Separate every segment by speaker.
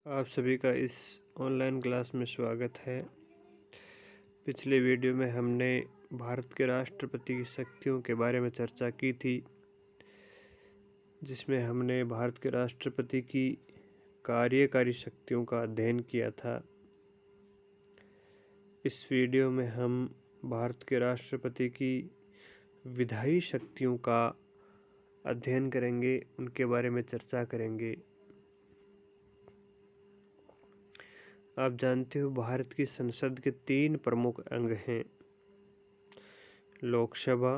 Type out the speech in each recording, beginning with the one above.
Speaker 1: आप सभी का इस ऑनलाइन क्लास में स्वागत है। पिछले वीडियो में हमने भारत के राष्ट्रपति की शक्तियों के बारे में चर्चा की थी, जिसमें हमने भारत के राष्ट्रपति की कार्यकारी शक्तियों का अध्ययन किया था। इस वीडियो में हम भारत के राष्ट्रपति की विधायी शक्तियों का अध्ययन करेंगे, उनके बारे में चर्चा करेंगे। आप जानते हो भारत की संसद के 3 प्रमुख अंग हैं: लोकसभा,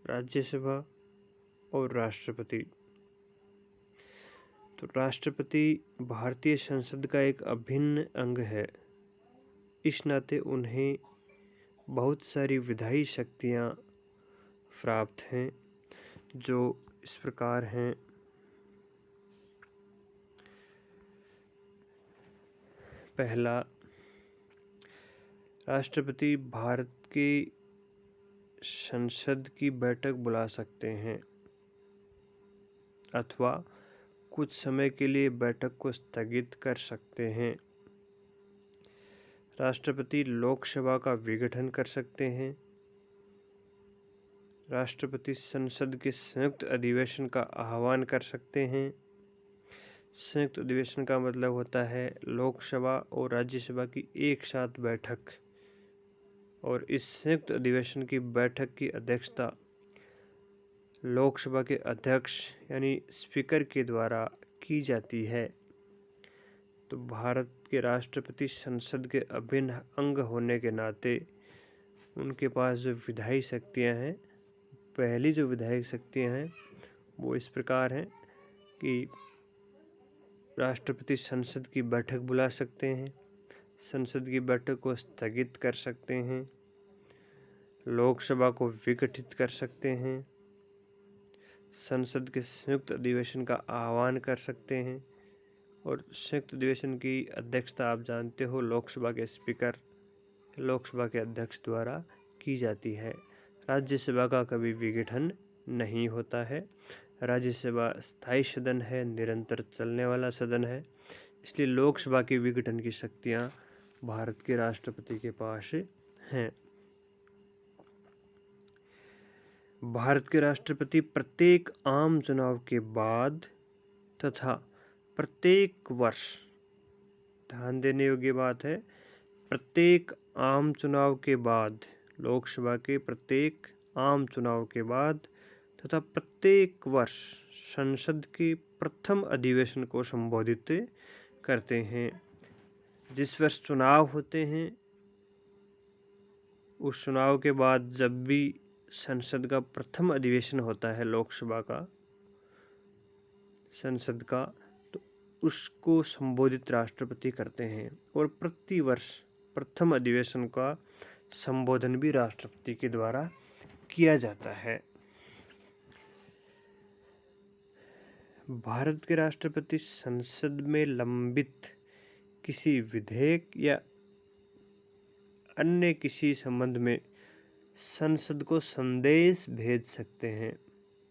Speaker 1: राज्यसभा और राष्ट्रपति। तो राष्ट्रपति भारतीय संसद का एक अभिन्न अंग है। इस नाते उन्हें बहुत सारी विधायी शक्तियां प्राप्त हैं, जो इस प्रकार हैं। पहला, राष्ट्रपति भारत की संसद की बैठक बुला सकते हैं अथवा कुछ समय के लिए बैठक को स्थगित कर सकते हैं। राष्ट्रपति लोकसभा का विघटन कर सकते हैं। राष्ट्रपति संसद के संयुक्त अधिवेशन का आह्वान कर सकते हैं। संयुक्त अधिवेशन का मतलब होता है लोकसभा और राज्यसभा की एक साथ बैठक, और इस संयुक्त अधिवेशन की बैठक की अध्यक्षता लोकसभा के अध्यक्ष यानी स्पीकर के द्वारा की जाती है। तो भारत के राष्ट्रपति संसद के अभिन्न अंग होने के नाते उनके पास जो विधायी शक्तियां हैं, पहली जो विधायक शक्तियां हैं वो इस प्रकार हैं कि राष्ट्रपति संसद की बैठक बुला सकते हैं, संसद की बैठक को स्थगित कर सकते हैं, लोकसभा को विघटित कर सकते हैं, संसद के संयुक्त अधिवेशन का आह्वान कर सकते हैं, और संयुक्त अधिवेशन की अध्यक्षता आप जानते हो लोकसभा के स्पीकर, लोकसभा के अध्यक्ष द्वारा की जाती है। राज्यसभा का कभी विघटन नहीं होता है। राज्यसभा स्थायी सदन है, निरंतर चलने वाला सदन है, इसलिए लोकसभा के विघटन की शक्तियां भारत के राष्ट्रपति के पास हैं। भारत के राष्ट्रपति प्रत्येक आम चुनाव के बाद तथा प्रत्येक वर्ष, ध्यान देने योग्य बात है, प्रत्येक आम चुनाव के बाद, लोकसभा के प्रत्येक आम चुनाव के बाद तथा प्रत्येक वर्ष संसद के प्रथम अधिवेशन को संबोधित करते हैं। जिस वर्ष चुनाव होते हैं उस चुनाव के बाद जब भी संसद का प्रथम अधिवेशन होता है लोकसभा का, संसद का, तो उसको संबोधित राष्ट्रपति करते हैं, और प्रति वर्ष प्रथम अधिवेशन का संबोधन भी राष्ट्रपति के द्वारा किया जाता है। भारत के राष्ट्रपति संसद में लंबित किसी विधेयक या अन्य किसी संबंध में संसद को संदेश भेज सकते हैं।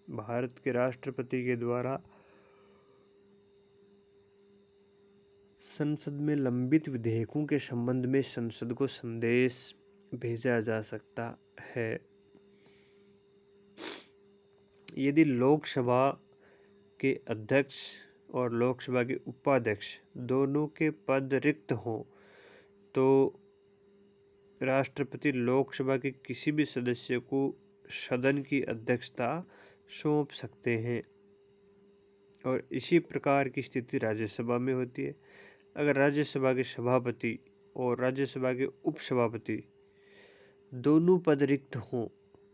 Speaker 1: भारत के राष्ट्रपति के द्वारा संसद में लंबित विधेयकों के संबंध में संसद को संदेश भेजा जा सकता है। यदि लोकसभा के अध्यक्ष और लोकसभा के उपाध्यक्ष दोनों के पद रिक्त हों तो राष्ट्रपति लोकसभा के किसी भी सदस्य को सदन की अध्यक्षता सौंप सकते हैं, और इसी प्रकार की स्थिति राज्यसभा में होती है। अगर राज्यसभा के सभापति और राज्यसभा के उपसभापति दोनों पद रिक्त हों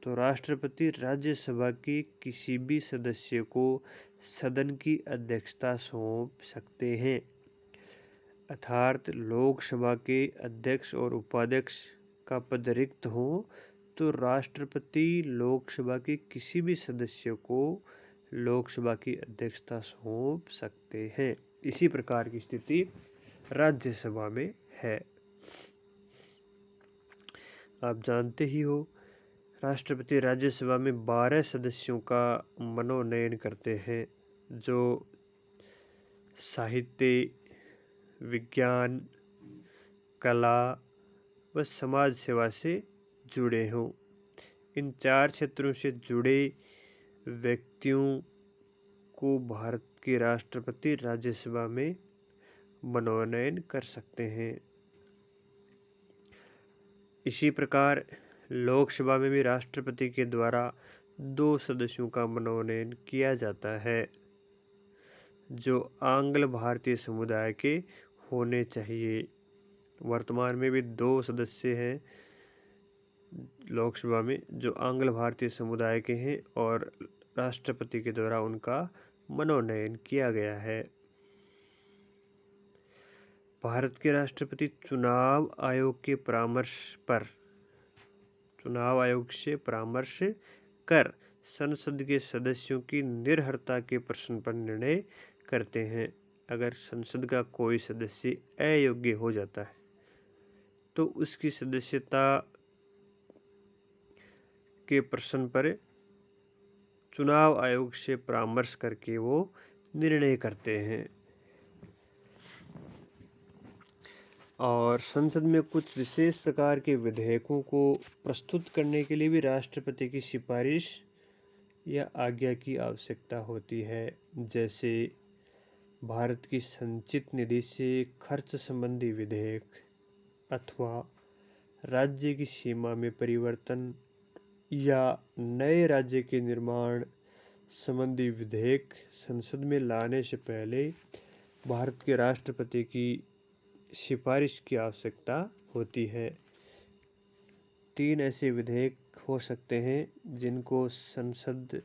Speaker 1: तो राष्ट्रपति राज्यसभा के किसी भी सदस्य को सदन की अध्यक्षता सौंप सकते हैं। अर्थात लोकसभा के अध्यक्ष और उपाध्यक्ष का पद रिक्त हो तो राष्ट्रपति लोकसभा के किसी भी सदस्य को लोकसभा की अध्यक्षता सौंप सकते हैं। इसी प्रकार की स्थिति राज्यसभा में है। आप जानते ही हो राष्ट्रपति राज्यसभा में 12 सदस्यों का मनोनयन करते हैं, जो साहित्य, विज्ञान, कला व समाज सेवा से जुड़े हों। इन 4 क्षेत्रों से जुड़े व्यक्तियों को भारत के राष्ट्रपति राज्यसभा में मनोनयन कर सकते हैं। इसी प्रकार लोकसभा में भी राष्ट्रपति के द्वारा 2 सदस्यों का मनोनयन किया जाता है, जो आंग्ल भारतीय समुदाय के होने चाहिए। वर्तमान में भी 2 सदस्य हैं लोकसभा में जो आंग्ल भारतीय समुदाय के हैं और राष्ट्रपति के द्वारा उनका मनोनयन किया गया है। भारत के राष्ट्रपति चुनाव आयोग से परामर्श कर संसद के सदस्यों की निर्भरता के प्रश्न पर निर्णय करते हैं। अगर संसद का कोई सदस्य अयोग्य हो जाता है तो उसकी सदस्यता के प्रश्न पर चुनाव आयोग से परामर्श करके वो निर्णय करते हैं। और संसद में कुछ विशेष प्रकार के विधेयकों को प्रस्तुत करने के लिए भी राष्ट्रपति की सिफारिश या आज्ञा की आवश्यकता होती है। जैसे भारत की संचित निधि से खर्च संबंधी विधेयक अथवा राज्य की सीमा में परिवर्तन या नए राज्य के निर्माण संबंधी विधेयक संसद में लाने से पहले भारत के राष्ट्रपति की सिफारिश की आवश्यकता होती है। 3 ऐसे विधेयक हो सकते हैं जिनको संसद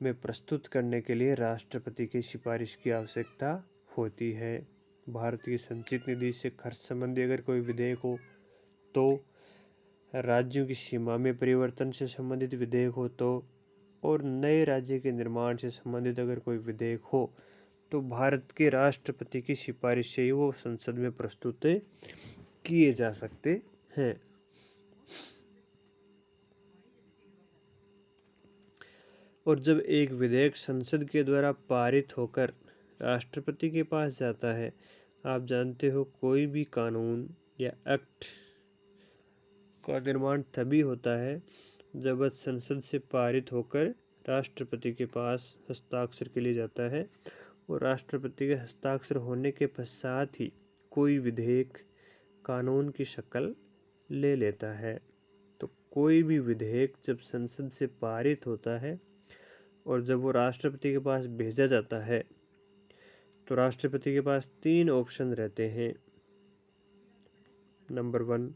Speaker 1: में प्रस्तुत करने के लिए राष्ट्रपति की सिफारिश की आवश्यकता होती है। भारत की संचित निधि से खर्च संबंधी अगर कोई विधेयक हो तो, राज्यों की सीमा में परिवर्तन से संबंधित विधेयक हो तो, और नए राज्य के निर्माण से संबंधित अगर कोई विधेयक हो तो भारत के राष्ट्रपति की सिफारिश से ही वो संसद में प्रस्तुत किए जा सकते हैं। और जब एक विधेयक संसद के द्वारा पारित होकर राष्ट्रपति के पास जाता है, आप जानते हो कोई भी कानून या एक्ट का निर्माण तभी होता है जब वह संसद से पारित होकर राष्ट्रपति के पास हस्ताक्षर के लिए जाता है और राष्ट्रपति के हस्ताक्षर होने के पश्चात ही कोई विधेयक कानून की शक्ल ले लेता है। तो कोई भी विधेयक जब संसद से पारित होता है और जब वो राष्ट्रपति के पास भेजा जाता है तो राष्ट्रपति के पास 3 ऑप्शन रहते हैं। नंबर 1,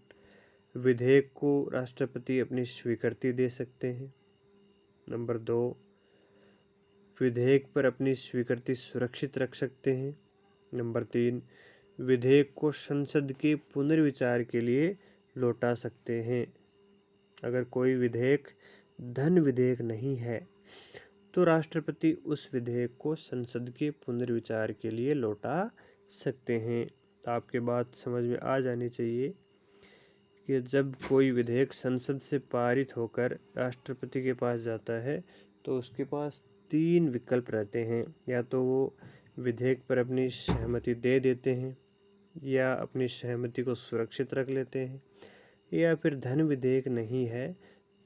Speaker 1: विधेयक को राष्ट्रपति अपनी स्वीकृति दे सकते हैं। नंबर 2, विधेयक पर अपनी स्वीकृति सुरक्षित रख सकते हैं। नंबर 3, विधेयक को संसद के पुनर्विचार के लिए लौटा सकते हैं। अगर कोई विधेयक धन विधेयक नहीं है तो राष्ट्रपति उस विधेयक को संसद के पुनर्विचार के लिए लौटा सकते हैं। आपके बात समझ में आ जानी चाहिए कि जब कोई विधेयक संसद से पारित होकर राष्ट्रपति के पास जाता है तो उसके पास 3 विकल्प रहते हैं। या तो वो विधेयक पर अपनी सहमति दे देते हैं, या अपनी सहमति को सुरक्षित रख लेते हैं, या फिर धन विधेयक नहीं है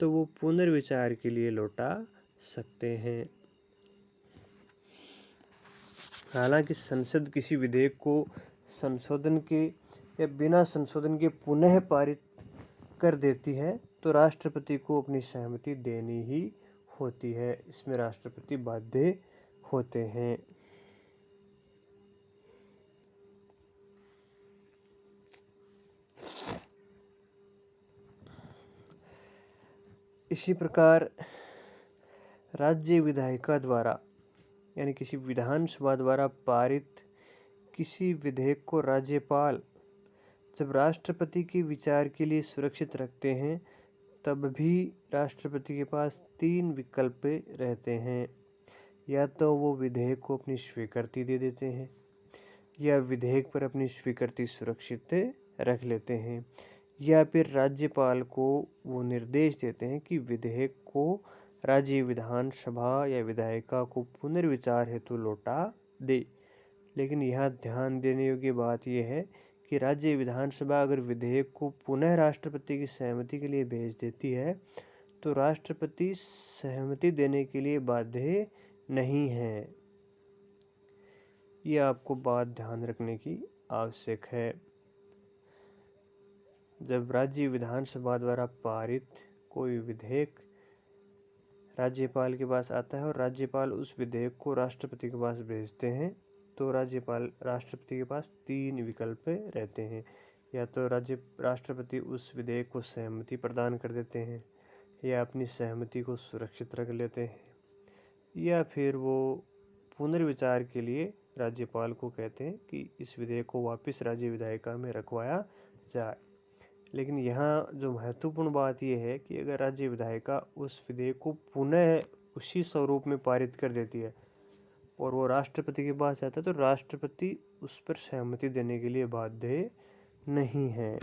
Speaker 1: तो वो पुनर्विचार के लिए लौटा सकते हैं। हालांकि संसद किसी विधेयक को संशोधन के या बिना संशोधन के पुनः पारित कर देती है तो राष्ट्रपति को अपनी सहमति देनी ही होती है। इसमें राष्ट्रपति बाध्य होते हैं। इसी प्रकार राज्य विधायिका द्वारा यानी किसी विधानसभा द्वारा पारित किसी विधेयक को राज्यपाल जब राष्ट्रपति के विचार के लिए सुरक्षित रखते हैं तब भी राष्ट्रपति के पास 3 विकल्प रहते हैं। या तो वो विधेयक को अपनी स्वीकृति दे देते हैं, या विधेयक पर अपनी स्वीकृति सुरक्षित रख लेते हैं, या फिर राज्यपाल को वो निर्देश देते हैं कि विधेयक को राज्य विधानसभा या विधायिका को पुनर्विचार हेतु लौटा दे। लेकिन यहाँ ध्यान देने योग्य बात यह है कि राज्य विधानसभा अगर विधेयक को पुनः राष्ट्रपति की सहमति के लिए भेज देती है तो राष्ट्रपति सहमति देने के लिए बाध्य नहीं है। यह आपको बात ध्यान रखने की आवश्यक है। जब राज्य विधानसभा द्वारा पारित कोई विधेयक राज्यपाल के पास आता है और राज्यपाल उस विधेयक को राष्ट्रपति के पास भेजते हैं तो राष्ट्रपति के पास 3 विकल्प रहते हैं। या तो राष्ट्रपति उस विधेयक को सहमति प्रदान कर देते हैं, या अपनी सहमति को सुरक्षित रख लेते हैं, या फिर वो पुनर्विचार के लिए राज्यपाल को कहते हैं कि इस विधेयक को वापस राज्य विधायिका में रखवाया जाए। लेकिन यहाँ जो महत्वपूर्ण बात यह है कि अगर राज्य विधायिका उस विधेयक को पुनः उसी स्वरूप में पारित कर देती है और वो राष्ट्रपति के पास जाता है तो राष्ट्रपति उस पर सहमति देने के लिए बाध्य नहीं है।